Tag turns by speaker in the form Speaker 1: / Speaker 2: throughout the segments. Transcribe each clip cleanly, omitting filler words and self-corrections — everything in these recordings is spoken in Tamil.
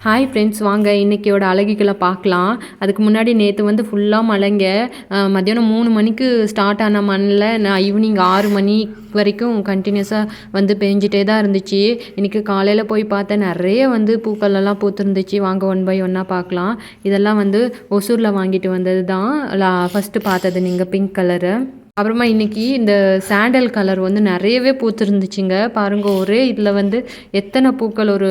Speaker 1: ஹாய் ஃப்ரெண்ட்ஸ், வாங்க இன்றைக்கியோட அழகிகளை பார்க்கலாம். அதுக்கு முன்னாடி நேற்று வந்து ஃபுல்லாக மழைங்க. மத்தியானம் 3 மணிக்கு ஸ்டார்ட் ஆன மழையில் நான் ஈவினிங் 6 மணி வரைக்கும் கண்டினியூஸாக வந்து பெஞ்சிட்டே தான் இருந்துச்சு. இன்றைக்கி காலையில் போய் பார்த்தேன், நிறைய வந்து பூக்களெல்லாம் பூத்துருந்துச்சு. வாங்க ஒன் பை ஒன்னாக பார்க்கலாம். இதெல்லாம் வந்து ஒசூரில் வாங்கிட்டு வந்தது தான். ஃபஸ்ட்டு பார்த்தது நீங்கள் பிங்க் கலரு. அப்புறமா இன்றைக்கி இந்த சாண்டல் கலர் வந்து நிறையவே பூத்துருந்துச்சுங்க. பாருங்கள், ஒரே இதில் வந்து எத்தனை பூக்கள், ஒரு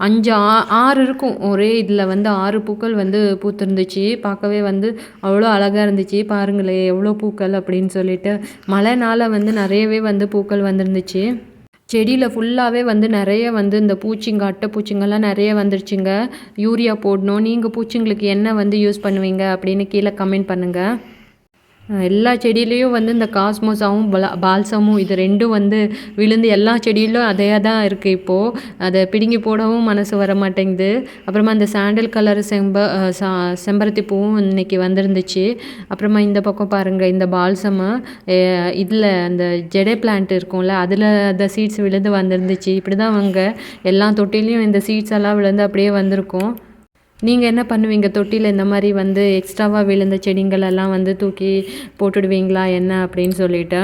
Speaker 1: 5 6 இருக்கும். ஒரே இதில் வந்து 6 பூக்கள் வந்து பூத்துருந்துச்சு. பார்க்கவே வந்து அவ்வளோ அழகாக இருந்துச்சு. பாருங்களேன் எவ்வளோ பூக்கள் அப்படின்னு சொல்லிட்டு. மழைனால வந்து நிறையவே வந்து பூக்கள் வந்துருந்துச்சு. செடியில் ஃபுல்லாகவே வந்து நிறைய வந்து இந்த பூச்சிங்க, அட்டை பூச்சிங்கெல்லாம் நிறைய வந்துருச்சுங்க. யூரியா போடணும். நீங்கள் பூச்சிங்களுக்கு என்ன வந்து யூஸ் பண்ணுவீங்க அப்படின்னு கீழே கமெண்ட் பண்ணுங்கள். எல்லா செடியிலையும் வந்து இந்த காஸ்மோஸாவும் பால்சமும் இது 2ம் வந்து விழுந்து எல்லா செடியிலும் அதே தான் இருக்குது. இப்போது அதை பிடுங்கி போடவும் மனசு வர மாட்டேங்குது. அப்புறமா இந்த சாண்டல் கலர் செம்பருத்தி பூவும் இன்றைக்கி வந்துருந்துச்சு. அப்புறமா இந்த பக்கம் பாருங்கள், இந்த பால்சமு இதில் அந்த ஜெடே பிளான்ட் இருக்கும்ல, அதில் அந்த சீட்ஸ் விழுந்து வந்துருந்துச்சு. இப்படி தான் அவங்க எல்லா தொட்டிலையும் இந்த சீட்ஸ் எல்லாம் விழுந்து அப்படியே வந்திருக்கும். நீங்கள் என்ன பண்ணுவீங்க? தொட்டியில் இந்த மாதிரி வந்து எக்ஸ்ட்ராவாக விழுந்த செடிங்களெல்லாம் வந்து தூக்கி போட்டுடுவீங்களா என்ன அப்படின்னு சொல்லிட்டு.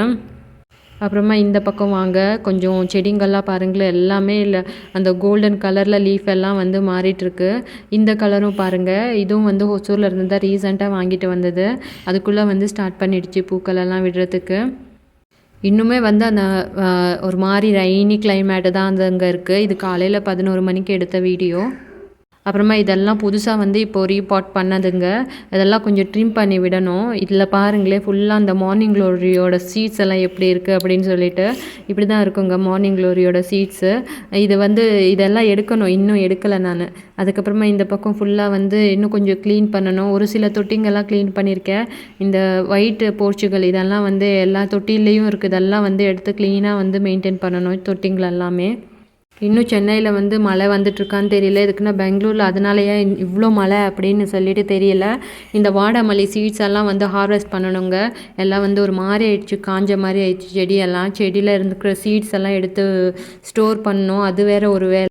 Speaker 1: அப்புறமா இந்த பக்கம் வாங்க, கொஞ்சம் செடிங்கள்லாம் பாருங்களேன், எல்லாமே இல்லை அந்த கோல்டன் கலரில் லீஃப் எல்லாம் வந்து மாறிட்டுருக்கு. இந்த கலரும் பாருங்கள், இதுவும் வந்து ஒசூரில் இருந்து தான் ரீசெண்டாக வாங்கிட்டு வந்தது. அதுக்குள்ளே வந்து ஸ்டார்ட் பண்ணிடுச்சு பூக்களெல்லாம் விடுறதுக்கு. இன்னுமே வந்து அந்த ஒரு மாதிரி ரெய்னி கிளைமேட்டு தான் அந்த அங்கே இருக்குது. இது காலையில் 11 மணிக்கு எடுத்த வீடியோ. அப்புறமா இதெல்லாம் புதுசாக வந்து இப்போது ரீபாட் பண்ணதுங்க. இதெல்லாம் கொஞ்சம் ட்ரிம் பண்ணி விடணும். இதில் பாருங்களேன், ஃபுல்லாக அந்த மார்னிங் க்ளோரியோட சீட்ஸ் எல்லாம் எப்படி இருக்குது அப்படின்னு சொல்லிட்டு. இப்படி தான் இருக்குங்க மார்னிங் க்ளோரியோட சீட்ஸு. இது வந்து இதெல்லாம் எடுக்கணும், இன்னும் எடுக்கலை நான். அதுக்கப்புறமா இந்த பக்கம் ஃபுல்லாக வந்து இன்னும் கொஞ்சம் க்ளீன் பண்ணணும். ஒரு சில தொட்டிங்கெல்லாம் க்ளீன் பண்ணியிருக்கேன். இந்த ஒயிட் போர்ச்சுகல் இதெல்லாம் வந்து எல்லா தொட்டிலையும் இருக்குது. இதெல்லாம் வந்து எடுத்து க்ளீனாக வந்து மெயின்டைன் பண்ணணும் தொட்டிங்கள் எல்லாமே. இன்னும் சென்னையில் வந்து மழை வந்துட்டுருக்கான்னு தெரியல. இதுக்குன்னா பெங்களூரில் அதனாலயே இவ்வளோ மழை அப்படின்னு சொல்லிட்டு தெரியல. இந்த வாடாமல்லி சீட்ஸ் எல்லாம் வந்து ஹார்வெஸ்ட் பண்ணணுங்க. எல்லாம் வந்து ஒரு மாதிரி ஆயிடுச்சு, காஞ்ச மாதிரி ஆயிடுச்சு செடியெல்லாம். செடியில் இருக்கிற சீட்ஸ் எல்லாம் எடுத்து ஸ்டோர் பண்ணணும். அது வேறு ஒரு வேலை.